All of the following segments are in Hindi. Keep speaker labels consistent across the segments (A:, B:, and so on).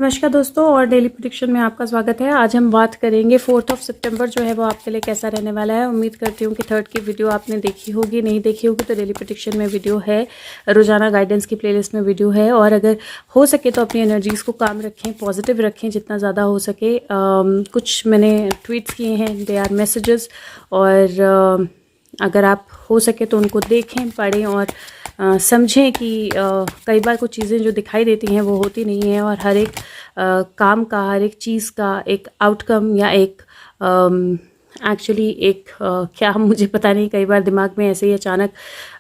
A: नमस्कार दोस्तों और डेली प्रेडिक्शन में आपका स्वागत है। आज हम बात करेंगे 4 सितंबर जो है वो आपके लिए कैसा रहने वाला है। उम्मीद करती हूँ कि 3 की वीडियो आपने देखी होगी, नहीं देखी होगी तो डेली प्रेडिक्शन में वीडियो है, रोजाना गाइडेंस की प्लेलिस्ट में वीडियो है। और अगर हो सके तो अपनी एनर्जीज़ को काम रखें, पॉजिटिव रखें जितना ज़्यादा हो सके। कुछ मैंने ट्वीट्स किए हैं, दे आर मैसेजेस, और अगर आप हो सके तो उनको देखें, पढ़ें और समझें कि कई बार कुछ चीज़ें जो दिखाई देती हैं वो होती नहीं हैं, और हर एक काम का, हर एक चीज़ का एक आउटकम या एक एक्चुअली एक क्या, मुझे पता नहीं, कई बार दिमाग में ऐसे ही अचानक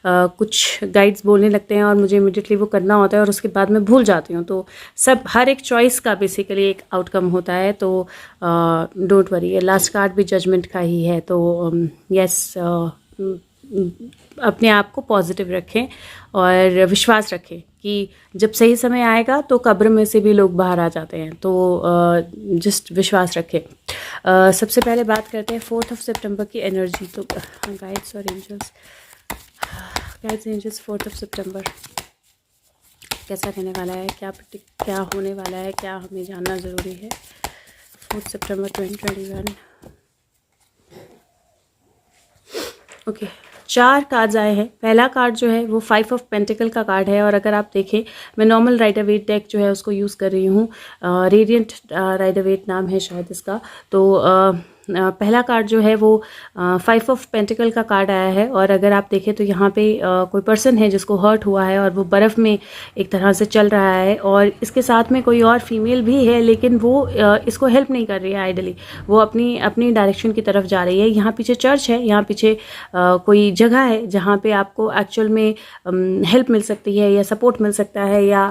A: कुछ गाइड्स बोलने लगते हैं और मुझे इमिडिएटली वो करना होता है और उसके बाद मैं भूल जाती हूँ। तो सब हर एक चॉइस का बेसिकली एक आउटकम होता है। तो डोंट वरी, लास्ट कार्ड भी जजमेंट का ही है। तो यस, अपने आप को पॉजिटिव रखें और विश्वास रखें कि जब सही समय आएगा तो कब्र में से भी लोग बाहर आ जाते हैं। तो जस्ट विश्वास रखें। सबसे पहले बात करते हैं 4 सितंबर की एनर्जी। तो गाइड्स और एंजल्स, गाइड्स एंजल्स 4 सितंबर कैसा रहने वाला है, क्या होने वाला है, क्या हमें जानना ज़रूरी है। 4 सितंबर 2021। ओके, 4 कार्ड्स आए हैं। पहला कार्ड जो है वो 5 ऑफ पेंटिकल का कार्ड है, और अगर आप देखें, मैं नॉर्मल राइडर वेट डेक जो है उसको यूज़ कर रही हूँ। रेडियंट राइडर वेट नाम है शायद इसका। तो पहला कार्ड जो है वो 5 ऑफ पेंटिकल का कार्ड आया है, और अगर आप देखें तो यहाँ पे कोई पर्सन है जिसको हर्ट हुआ है और वो बर्फ़ में एक तरह से चल रहा है, और इसके साथ में कोई और फीमेल भी है, लेकिन वो इसको हेल्प नहीं कर रही है। आइडली वो अपनी अपनी डायरेक्शन की तरफ जा रही है। यहाँ पीछे चर्च है, यहाँ पीछे कोई जगह है जहाँ पे आपको एक्चुअल में हेल्प मिल सकती है या सपोर्ट मिल सकता है, या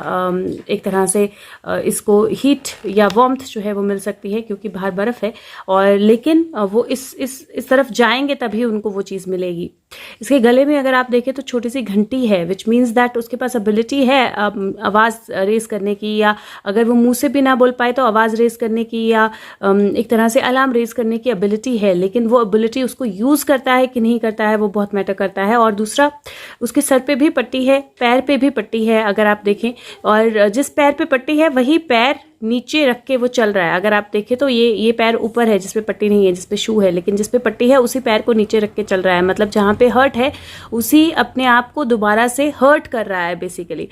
A: एक तरह से इसको हीट या वार्मथ जो है वो मिल सकती है, क्योंकि बाहर बर्फ़ है। और लेकिन वो इस तरफ जाएंगे तभी उनको वो चीज़ मिलेगी। इसके गले में अगर आप देखें तो छोटी सी घंटी है, विच मीन्स दैट उसके पास एबिलिटी है आवाज़ रेस करने की, या अगर वो मुंह से भी ना बोल पाए तो आवाज़ रेस करने की, या एक तरह से अलार्म रेस करने की एबिलिटी है। लेकिन वो एबिलिटी उसको यूज़ करता है कि नहीं करता है वो बहुत मैटर करता है। और दूसरा, उसके सर पे भी पट्टी है, पैर पे भी पट्टी है अगर आप देखें, और जिस पैर पे पट्टी है वही पैर नीचे रख के वो चल रहा है। अगर आप देखें तो ये पैर ऊपर है जिस पे पट्टी नहीं है, जिस पे शू है, लेकिन जिस पे पट्टी है उसी पैर को नीचे रख के चल रहा है। मतलब जहाँ पे हर्ट है उसी अपने आप को दोबारा से हर्ट कर रहा है बेसिकली।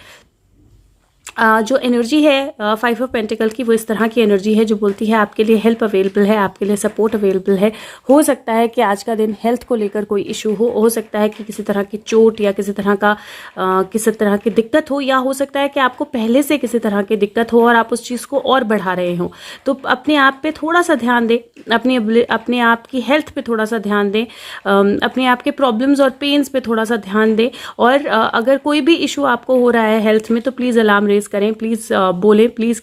A: जो एनर्जी है 5 ऑफ पेंटिकल की, वो इस तरह की एनर्जी है जो बोलती है आपके लिए हेल्प अवेलेबल है, आपके लिए सपोर्ट अवेलेबल है। हो सकता है कि आज का दिन हेल्थ को लेकर कोई इशू हो सकता है कि किसी तरह की चोट या किसी तरह की दिक्कत हो, या हो सकता है कि आपको पहले से किसी तरह की दिक्कत हो और आप उस चीज़ को और बढ़ा रहे हो। तो अपने आप पे थोड़ा सा ध्यान दें, अपने आप की हेल्थ पे थोड़ा सा ध्यान दें, अपने आप के प्रॉब्लम्स और पेन्स पे थोड़ा सा ध्यान दें। और अगर कोई भी इशू आपको हो रहा है हेल्थ में तो प्लीज़ अलार्म रेज करें, प्लीज़ बोलें, प्लीज़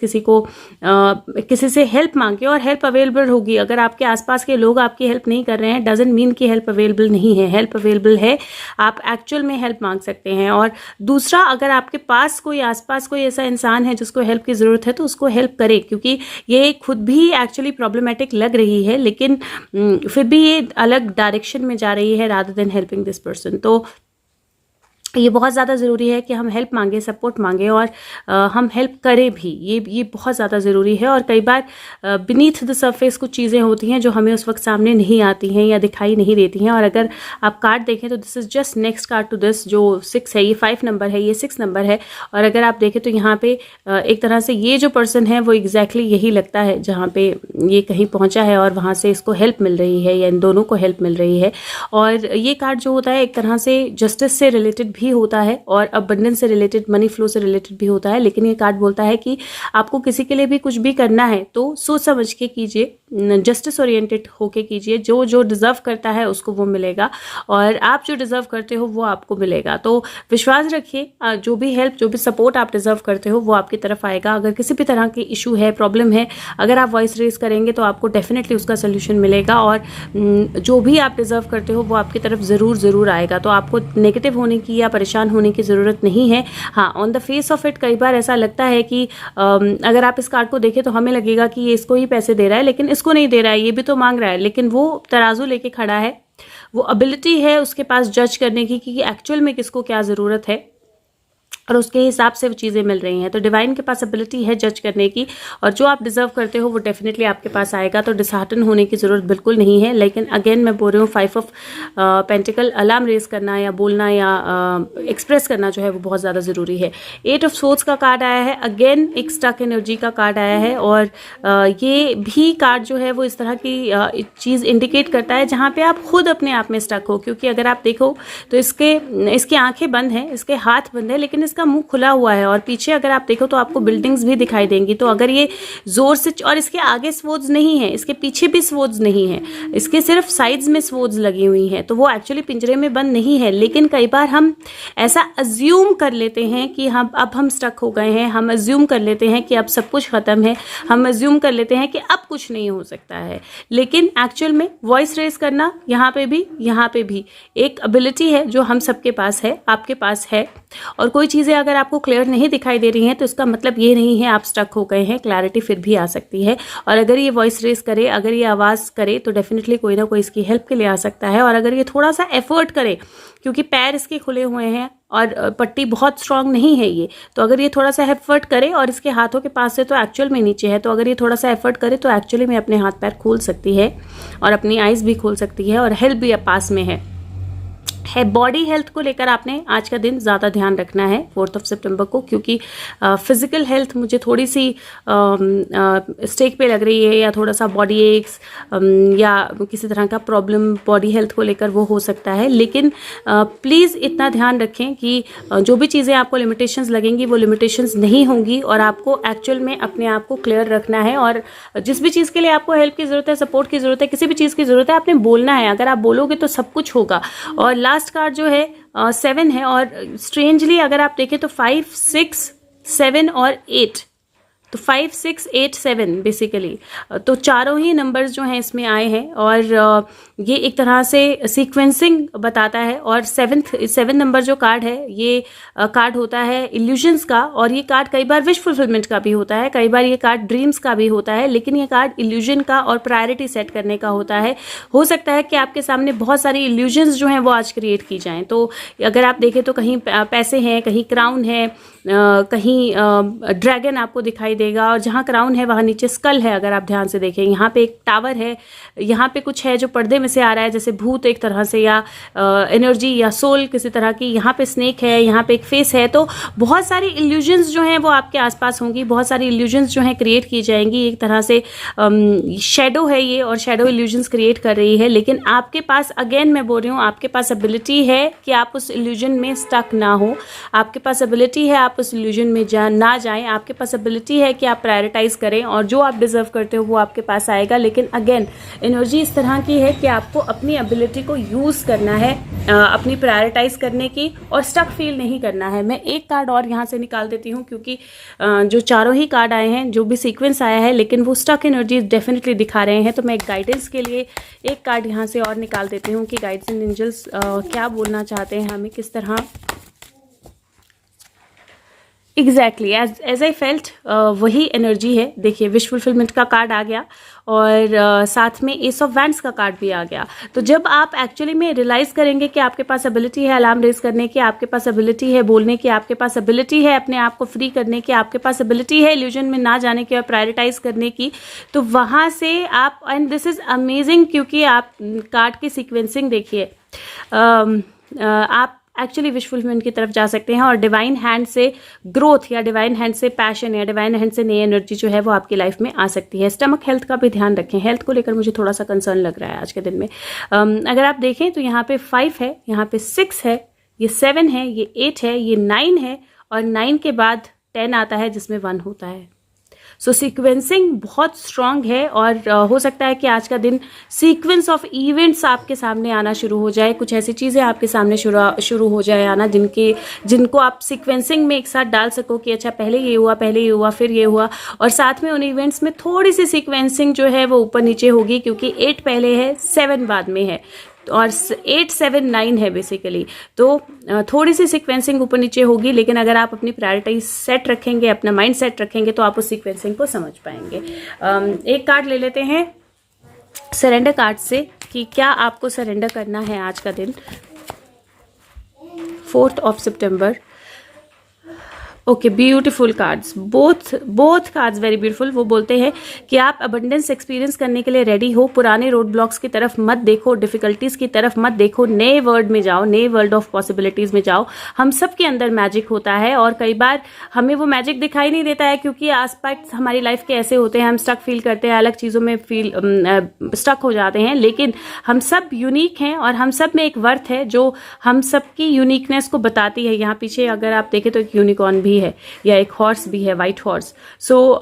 A: किसी से हेल्प मांगे, और हेल्प अवेलेबल होगी। अगर आपके आसपास के लोग आपकी हेल्प नहीं कर रहे हैं, डजंट मीन कि हेल्प अवेलेबल नहीं है। हेल्प अवेलेबल है, आप एक्चुअल में हेल्प मांग सकते हैं। और दूसरा, अगर आपके पास कोई आसपास कोई ऐसा इंसान है जिसको हेल्प की ज़रूरत है तो उसको हेल्प करें, क्योंकि ये खुद भी एक्चुअली प्रॉब्लमेटिक लग रही है, लेकिन फिर भी ये अलग डायरेक्शन में जा रही है rather than helping this person. तो ये बहुत ज़्यादा ज़रूरी है कि हम हेल्प मांगे, सपोर्ट मांगे, और हम हेल्प करें भी। ये बहुत ज़्यादा ज़रूरी है। और कई बार बीनीथ द सरफेस कुछ चीज़ें होती हैं जो हमें उस वक्त सामने नहीं आती हैं या दिखाई नहीं देती हैं। और अगर आप कार्ड देखें तो this is just next card to this, जो 6 है, ये 5 नंबर है, ये 6 नंबर है। और अगर आप देखें तो यहाँ पे एक तरह से ये जो पर्सन है वो एग्जैक्टली यही लगता है जहाँ पे ये कहीं पहुँचा है और वहाँ से इसको हेल्प मिल रही है, या इन दोनों को हेल्प मिल रही है। और ये कार्ड जो होता है एक तरह से जस्टिस से रिलेटेड भी होता है और अबंडेंस से रिलेटेड, मनी फ्लो से रिलेटेड भी होता है। लेकिन ये कार्ड बोलता है कि आपको किसी के लिए भी कुछ भी करना है तो सोच समझ के कीजिए, जस्टिस ओरिएंटेड होके कीजिए। जो डिजर्व करता है उसको वो मिलेगा, और आप जो डिजर्व करते हो वो आपको मिलेगा। तो विश्वास रखिए, जो भी हेल्प, जो भी सपोर्ट आप डिजर्व करते हो वो आपकी तरफ आएगा। अगर किसी भी तरह की इशू है, प्रॉब्लम है, अगर आप वॉइस रेज करेंगे तो आपको डेफिनेटली उसका सोल्यूशन मिलेगा, और जो भी आप डिजर्व करते हो वो आपकी तरफ ज़रूर आएगा। तो आपको नेगेटिव होने की या परेशान होने की ज़रूरत नहीं है। हाँ, on the face of it कई बार ऐसा लगता है कि अगर आप इस कार्ड को देखें तो हमें लगेगा कि ये इसको ही पैसे दे रहा है, लेकिन इसको नहीं दे रहा है, ये भी तो मांग रहा है। लेकिन वो तराजू लेके खड़ा है, वो एबिलिटी है उसके पास जज करने की कि एक्चुअल में किसको क्या ज़रूरत है। और उसके हिसाब से वो चीज़ें मिल रही हैं। तो डिवाइन के पास एबिलिटी है जज करने की, और जो आप डिजर्व करते हो वो डेफिनेटली आपके पास आएगा। तो डिसहार्टन होने की ज़रूरत बिल्कुल नहीं है। लेकिन अगेन मैं बोल रही हूँ 5 ऑफ पेंटिकल अलार्म रेज करना या बोलना या एक्सप्रेस करना जो है वो बहुत ज़्यादा ज़रूरी है। 8 ऑफ सोर्ड्स का कार्ड आया है, अगेन एक स्टक एनर्जी का कार्ड आया है, और ये भी कार्ड जो है वो इस तरह की चीज़ इंडिकेट करता है जहाँ पे आप खुद अपने आप में स्टक हो। क्योंकि अगर आप देखो तो इसकी आंखें बंद हैं, इसके हाथ बंद है, लेकिन इसका मुंह खुला हुआ है, और पीछे अगर आप देखो तो आपको बिल्डिंग्स भी दिखाई देंगी। तो अगर ये जोर से, और इसके आगे स्वोर्ड्स नहीं है, इसके पीछे भी स्वोर्ड्स नहीं है, इसके सिर्फ साइड्स में स्वोर्ड्स लगी हुई हैं, तो वो एक्चुअली पिंजरे में बंद नहीं है। लेकिन कई बार हम ऐसा अज्यूम कर लेते हैं कि हम स्टक हो गए हैं, हम अज्यूम कर लेते हैं कि अब सब कुछ खत्म है, हम अज्यूम कर लेते हैं कि अब कुछ नहीं हो सकता है। लेकिन एक्चुअल में वॉइस रेज करना यहाँ पे भी एक एबिलिटी है जो हम सबके पास है, आपके पास है। और कोई चीज़ें अगर आपको क्लियर नहीं दिखाई दे रही हैं तो इसका मतलब ये नहीं है आप स्टक हो गए हैं, क्लैरिटी फिर भी आ सकती है। और अगर ये वॉइस रेज करे, अगर ये आवाज़ करे, तो डेफिनेटली कोई ना कोई इसकी हेल्प के लिए आ सकता है। और अगर ये थोड़ा सा एफर्ट करे, क्योंकि पैर इसके खुले हुए हैं और पट्टी बहुत स्ट्रांग नहीं है ये, तो अगर ये थोड़ा सा एफर्ट करे, और इसके हाथों के पास से तो एक्चुअल में नीचे है, तो अगर ये थोड़ा सा एफर्ट करे तो एक्चुअली में अपने हाथ पैर खोल सकती है और अपनी आइज़ भी खोल सकती है, और हेल्प भी पास में है। बॉडी हेल्थ को लेकर आपने आज का दिन ज़्यादा ध्यान रखना है 4 सितंबर को, क्योंकि फिजिकल हेल्थ मुझे थोड़ी सी स्टेक पे लग रही है, या थोड़ा सा बॉडी एक्स या किसी तरह का प्रॉब्लम बॉडी हेल्थ को लेकर वो हो सकता है। लेकिन प्लीज़ इतना ध्यान रखें कि जो भी चीज़ें आपको लिमिटेशंस लगेंगी वो लिमिटेशंस नहीं होंगी, और आपको एक्चुअल में अपने आप को क्लियर रखना है। और जिस भी चीज़ के लिए आपको हेल्प की ज़रूरत है, सपोर्ट की ज़रूरत है, किसी भी चीज़ की ज़रूरत है, आपने बोलना है। अगर आप बोलोगे तो सब कुछ होगा। और लास्ट कार्ड जो है 7 है, और स्ट्रेंजली अगर आप देखें तो 5, 6, 7 और 8, तो 5, 6, 8, 7 बेसिकली, तो चारों ही नंबर्स जो हैं इसमें आए हैं, और ये एक तरह से सीक्वेंसिंग बताता है। और 7 नंबर जो कार्ड है, ये कार्ड होता है इल्यूजन्स का, और ये कार्ड कई बार विश फुलफिलमेंट का भी होता है, कई बार ये कार्ड ड्रीम्स का भी होता है, लेकिन ये कार्ड इल्यूजन का और प्रायोरिटी सेट करने का होता है। हो सकता है कि आपके सामने बहुत सारी इल्यूजन्स जो हैं वो आज क्रिएट की जाएं। तो अगर आप देखें तो कहीं पैसे हैं, कहीं क्राउन है, कहीं ड्रैगन आपको दिखाई देगा, और जहाँ क्राउन है वहाँ नीचे स्कल है। अगर आप ध्यान से देखें, यहाँ पे एक टावर है, यहाँ पे कुछ है जो पर्दे में से आ रहा है, जैसे भूत एक तरह से, या एनर्जी या सोल किसी तरह की। यहाँ पे स्नेक है, यहाँ पे एक फेस है। तो बहुत सारी इल्यूजन्स जो हैं वो आपके आसपास होंगी, बहुत सारी इल्यूजन्स जो हैं क्रिएट की जाएंगी। एक तरह से शेडो है ये, और शेडो इल्यूजन्स क्रिएट कर रही है। लेकिन आपके पास, अगेन मैं बोल रही हूँ, आपके पास एबिलिटी है कि आप उस इल्यूजन में स्टक ना हो, आपके पास एबिलिटी है आप उस इल्यूजन में ना जाएं, आपके पास एबिलिटी है कि आप प्रायोरिटाइज करें, और जो आप डिजर्व करते हो वो आपके पास आएगा। लेकिन अगेन एनर्जी इस तरह की है कि आपको अपनी एबिलिटी को यूज़ करना है, अपनी प्रायोरिटाइज करने की, और स्टक फील नहीं करना है। मैं एक कार्ड और यहाँ से निकाल देती हूँ, क्योंकि जो चारों ही कार्ड आए हैं, जो भी सीक्वेंस आया है, लेकिन वो स्टक एनर्जी डेफिनेटली दिखा रहे हैं। तो मैं गाइडेंस के लिए एक कार्ड यहाँ से और निकाल देती हूँ कि गाइड्स एंड एंजल्स क्या बोलना चाहते हैं हमें, किस तरह। एग्जैक्टली एज आई फेल्ट वही एनर्जी है। देखिए, विश फुलफिलमेंट का कार्ड आ गया, और साथ में एस ऑफ वैंड्स का कार्ड भी आ गया। तो जब आप एक्चुअली में रियलाइज करेंगे कि आपके पास एबिलिटी है अलार्म रेज करने की, आपके पास एबिलिटी है बोलने की, आपके पास एबिलिटी है अपने आप को फ्री करने की, आपके पास एबिलिटी है इल्यूजन में ना जाने की और प्रायोरिटाइज करने की, तो वहाँ से आप, एंड दिस इज अमेजिंग, क्योंकि आप कार्ड की सीक्वेंसिंग देखिए, आप एक्चुअली विश फुलफिलमेंट की तरफ जा सकते हैं, और डिवाइन हैंड से ग्रोथ, या डिवाइन हैंड से पैशन, या डिवाइन हैंड से नई एनर्जी जो है वो आपकी लाइफ में आ सकती है। स्टमक हेल्थ का भी ध्यान रखें, हेल्थ को लेकर मुझे थोड़ा सा कंसर्न लग रहा है आज के दिन में। अगर आप देखें तो यहाँ पे 5 है, यहाँ पे 6 है, ये 7 है, ये 8 है, ये 9 है, और 9 के बाद 10 आता है जिसमें 1 होता है। सो सीक्वेंसिंग बहुत स्ट्रांग है, और हो सकता है कि आज का दिन सीक्वेंस ऑफ इवेंट्स आपके सामने आना शुरू हो जाए, कुछ ऐसी चीज़ें आपके सामने शुरू हो जाए आना, जिनको आप सीक्वेंसिंग में एक साथ डाल सको कि अच्छा पहले ये हुआ, फिर ये हुआ, और साथ में उन इवेंट्स में थोड़ी सी सीक्वेंसिंग जो है वो ऊपर नीचे होगी, क्योंकि 8 पहले है, 7 बाद में है, और 8, 7, 9 है बेसिकली। तो थोड़ी सी सीक्वेंसिंग ऊपर नीचे होगी, लेकिन अगर आप अपनी प्रायोरिटी सेट रखेंगे, अपना माइंड सेट रखेंगे, तो आप उस सीक्वेंसिंग को समझ पाएंगे। एक कार्ड ले लेते हैं सरेंडर कार्ड से, कि क्या आपको सरेंडर करना है आज का दिन 4 सितंबर। Okay, beautiful cards, both cards very beautiful. वो बोलते हैं कि आप अबंडेंस एक्सपीरियंस करने के लिए रेडी हो, पुराने रोड ब्लॉक्स की तरफ मत देखो, डिफिकल्टीज की तरफ मत देखो, नए वर्ल्ड में जाओ, नए वर्ल्ड ऑफ पॉसिबिलिटीज में जाओ। हम सब के अंदर मैजिक होता है और कई बार हमें वो मैजिक दिखाई नहीं देता है क्योंकि एस्पेक्ट्स हमारी लाइफ के ऐसे होते हैं, हम स्टक फील करते हैं, अलग चीज़ों में स्टक हो जाते हैं। लेकिन हम सब यूनिक हैं और हम सब में एक वर्थ है जो हम सब की यूनिकनेस को बताती है। यहाँ पीछे अगर आप देखें तो एक यूनिकॉर्न भी है या एक हॉर्स भी है, वाइट हॉर्स। सो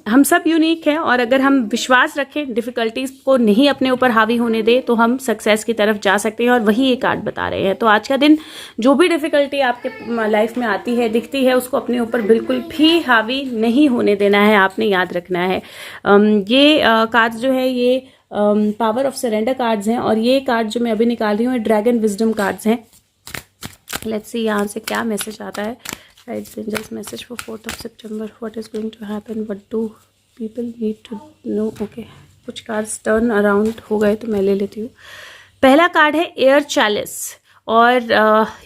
A: हम सब यूनिक हैं और अगर हम विश्वास रखें, डिफिकल्टीज को नहीं अपने ऊपर हावी होने दे, तो हम सक्सेस की तरफ जा सकते हैं और वही ये कार्ड बता रहे हैं। तो आज का दिन जो भी डिफिकल्टी आपके लाइफ में आती है, दिखती है, उसको अपने ऊपर बिल्कुल भी हावी नहीं होने देना है, आपने याद रखना है। ये कार्ड जो है ये पावर ऑफ सरेंडर कार्ड्स हैं और ये कार्ड जो मैं अभी निकाल रही हूँ ड्रैगन विजडम कार्ड्स हैं। लेट्स सी यहाँ से क्या मैसेज आता है। Right angels message for 4th of September, what is going to happen, what do people need to know. Okay, कुछ कार्ड्स टर्न अराउंड हो गए तो मैं ले लेती हूँ। पहला कार्ड है एयर चैलिस और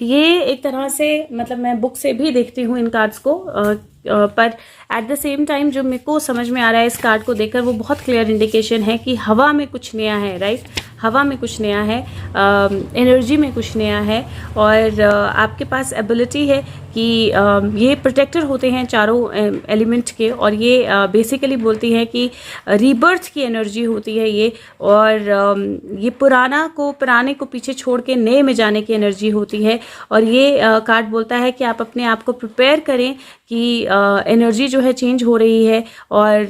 A: ये एक तरह से मतलब मैं बुक से भी देखती हूँ इन कार्ड्स को, पर एट द सेम टाइम जो मेरे को समझ में आ रहा है इस कार्ड को देखकर, वो बहुत क्लियर इंडिकेशन है कि हवा में कुछ नया है। राइट, हवा में कुछ नया है, एनर्जी में कुछ नया है और आपके पास एबिलिटी है कि ये प्रोटेक्टर होते हैं चारों एलिमेंट के और ये बेसिकली बोलती है कि रीबर्थ की एनर्जी होती है ये, और ये पुराने को पीछे छोड़ के नए में जाने की एनर्जी होती है। और ये कार्ड बोलता है कि आप अपने आप को प्रिपेयर करें कि एनर्जी जो है चेंज हो रही है और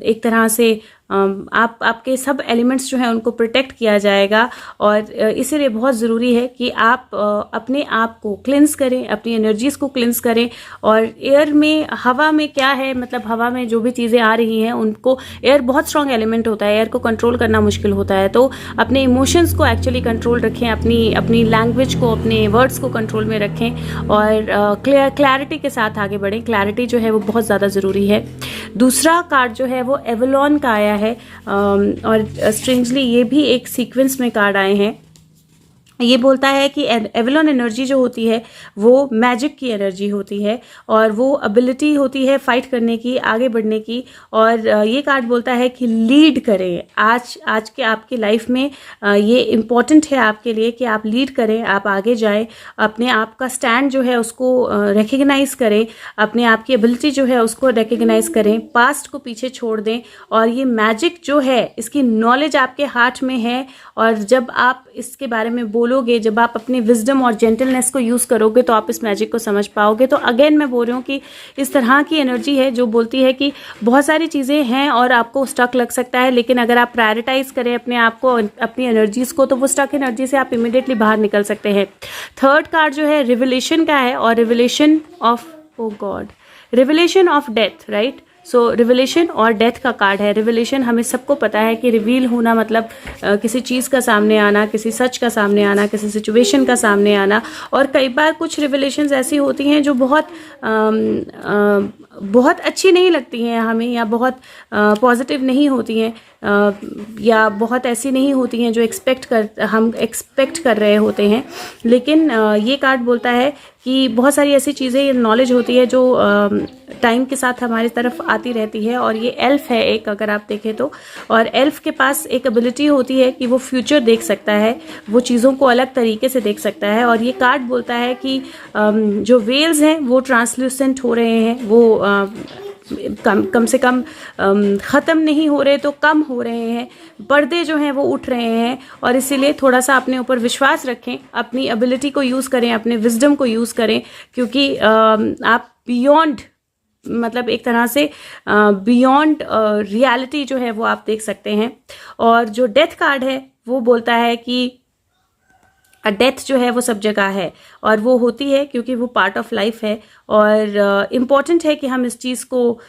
A: एक तरह से आपके सब एलिमेंट्स जो हैं उनको प्रोटेक्ट किया जाएगा। और इसीलिए बहुत ज़रूरी है कि आप अपने आप को क्लिंस करें, अपनी एनर्जीज़ को क्लिंस करें। और एयर में, हवा में क्या है, मतलब हवा में जो भी चीज़ें आ रही हैं उनको, एयर बहुत स्ट्रॉन्ग एलिमेंट होता है, एयर को कंट्रोल करना मुश्किल होता है। तो अपने इमोशंस को एक्चुअली कंट्रोल रखें, अपनी लैंग्वेज को, अपने वर्ड्स को कंट्रोल में रखें और क्लैरिटी के साथ आगे बढ़ें। क्लैरिटी जो है वो बहुत ज़्यादा ज़रूरी है। दूसरा कार्ड जो है वो एवलॉन का आया है और स्ट्रेंजली ये भी एक सीक्वेंस में कार्ड आए हैं। ये बोलता है कि एवलॉन एनर्जी जो होती है वो मैजिक की एनर्जी होती है और वो एबिलिटी होती है फाइट करने की, आगे बढ़ने की। और ये कार्ड बोलता है कि लीड करें। आज के आपकी लाइफ में ये इम्पॉर्टेंट है आपके लिए कि आप लीड करें, आप आगे जाएं, अपने आप का स्टैंड जो है उसको रिकग्नाइज करें, अपने आप की एबिलिटी जो है उसको रिकग्नाइज करें, पास्ट को पीछे छोड़ दें। और ये मैजिक जो है इसकी नॉलेज आपके हार्ट में है और जब आप इसके बारे में बोलोगे, जब आप अपनी विजडम और जेंटलनेस को यूज़ करोगे तो आप इस मैजिक को समझ पाओगे। तो अगेन मैं बोल रही हूँ कि इस तरह की एनर्जी है जो बोलती है कि बहुत सारी चीज़ें हैं और आपको स्टक लग सकता है, लेकिन अगर आप प्रायोरिटाइज करें अपने आप को, अपनी एनर्जीज़ को, तो वो स्टक एनर्जी से आप इमिडिएटली बाहर निकल सकते हैं। थर्ड कार्ड जो है रिविलेशन का है और revelation of death. Right, so revelation और डेथ का कार्ड है। रिविलेशन हमें सबको पता है कि रिवील होना मतलब किसी चीज़ का सामने आना, किसी सच का सामने आना, किसी सिचुएशन का सामने आना। और कई बार कुछ रिविलेशंस ऐसी होती हैं जो बहुत अच्छी नहीं लगती हैं हमें, या बहुत पॉजिटिव नहीं होती हैं, या बहुत ऐसी नहीं होती हैं जो हम एक्सपेक्ट कर रहे होते हैं। लेकिन ये कार्ड बोलता है कि बहुत सारी ऐसी चीज़ें, नॉलेज होती है जो टाइम के साथ हमारी तरफ आती रहती है। और ये एल्फ है एक, अगर आप देखें तो, और एल्फ के पास एक एबिलिटी होती है कि वो फ्यूचर देख सकता है, वो चीज़ों को अलग तरीके से देख सकता है। और ये कार्ड बोलता है कि जो वेल्स हैं वो ट्रांसल्यूसेंट हो रहे हैं, वो कम से कम ख़त्म नहीं हो रहे तो कम हो रहे हैं, पर्दे जो हैं वो उठ रहे हैं। और इसीलिए थोड़ा सा अपने ऊपर विश्वास रखें, अपनी एबिलिटी को यूज़ करें, अपने विजडम को यूज़ करें, क्योंकि आप बियॉन्ड, मतलब एक तरह से बियॉन्ड रियलिटी जो है वो आप देख सकते हैं। और जो डेथ कार्ड है वो बोलता है कि डेथ जो है वो सब जगह है और वो होती है क्योंकि वो पार्ट ऑफ लाइफ है। और इम्पॉर्टेंट है कि हम इस चीज़ को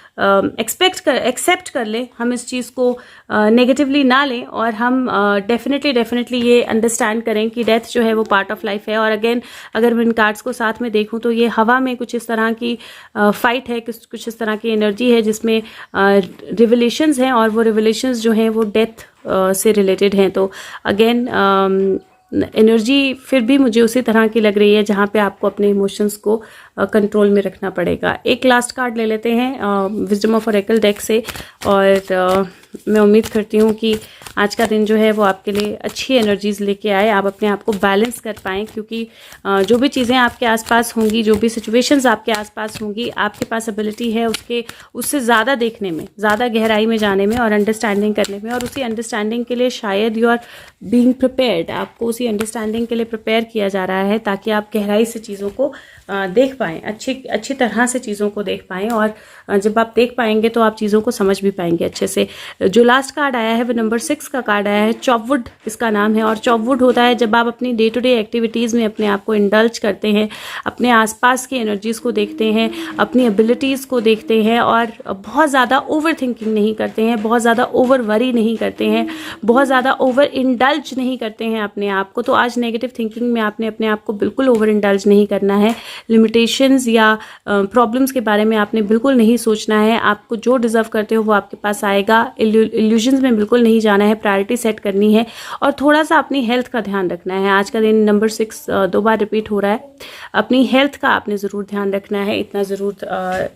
A: एक्सेप्ट कर लें, हम इस चीज़ को नेगेटिवली ना लें और हम डेफिनेटली ये अंडरस्टैंड करें कि डेथ जो है वो पार्ट ऑफ लाइफ है। और अगेन अगर मैं इन कार्ड्स को साथ में देखूं तो ये हवा में कुछ इस तरह की फाइट है, कुछ इस तरह की एनर्जी है जिसमें रिविलेशंस हैं और वो रिविलेशंस जो हैं वो डेथ से रिलेटेड हैं। तो अगेन एनर्जी फिर भी मुझे उसी तरह की लग रही है जहाँ पे आपको अपने इमोशंस को कंट्रोल में रखना पड़ेगा। एक लास्ट कार्ड ले लेते हैं विजडम ऑफ ऑरेकल डेक से, और मैं उम्मीद करती हूँ कि आज का दिन जो है वो आपके लिए अच्छी एनर्जीज़ लेके आए, आप अपने आप को बैलेंस कर पाएँ, क्योंकि जो भी चीज़ें आपके आसपास होंगी, जो भी सिचुएशंस आपके आसपास होंगी, आपके पास एबिलिटी है उससे ज़्यादा देखने में, ज़्यादा गहराई में जाने में और अंडरस्टैंडिंग करने में, और उसी अंडरस्टैंडिंग के लिए शायद यू आर बीइंग प्रिपेयर्ड, आपको उसी अंडरस्टैंडिंग के लिए प्रिपेयर किया जा रहा है ताकि आप गहराई से चीज़ों को देख पाएँ, अच्छी तरह से चीज़ों को देख पाएँ, और जब आप देख पाएंगे तो आप चीज़ों को समझ भी पाएंगे अच्छे से। जो लास्ट कार्ड आया है वो नंबर 6 का कार्ड आया है, चॉपवुड इसका नाम है, और चॉपवुड होता है जब आप अपनी डे टू डे एक्टिविटीज़ में अपने आप को इंडल्ज करते हैं, अपने आसपास की एनर्जीज़ को देखते हैं, अपनी एबिलिटीज़ को देखते हैं, और बहुत ज़्यादा ओवर थिंकिंग नहीं करते हैं, बहुत ज़्यादा ओवर वरी नहीं करते हैं, बहुत ज़्यादा ओवर इंडल्ज नहीं करते हैं अपने आप को। तो आज नेगेटिव थिंकिंग में आपने अपने आप को बिल्कुल ओवर इंडल्ज नहीं करना है, लिमिटेशंस या प्रॉब्लम्स के बारे में आपने बिल्कुल नहीं सोचना है। आपको जो डिज़र्व करते हो वो आपके पास आएगा। इल्यूजन्स में बिल्कुल नहीं जाना है, प्रायोरिटी सेट करनी है, और थोड़ा सा अपनी हेल्थ का ध्यान रखना है। आज का दिन नंबर 6 2 बार रिपीट हो रहा है। अपनी हेल्थ का आपने ज़रूर ध्यान रखना है, इतना ज़रूर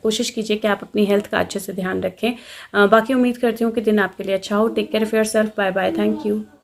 A: कोशिश कीजिए कि आप अपनी हेल्थ का अच्छे से ध्यान रखें। बाकी उम्मीद करती हूँ कि दिन आपके लिए अच्छा हो। Take care of yourself. Bye bye. Thank you.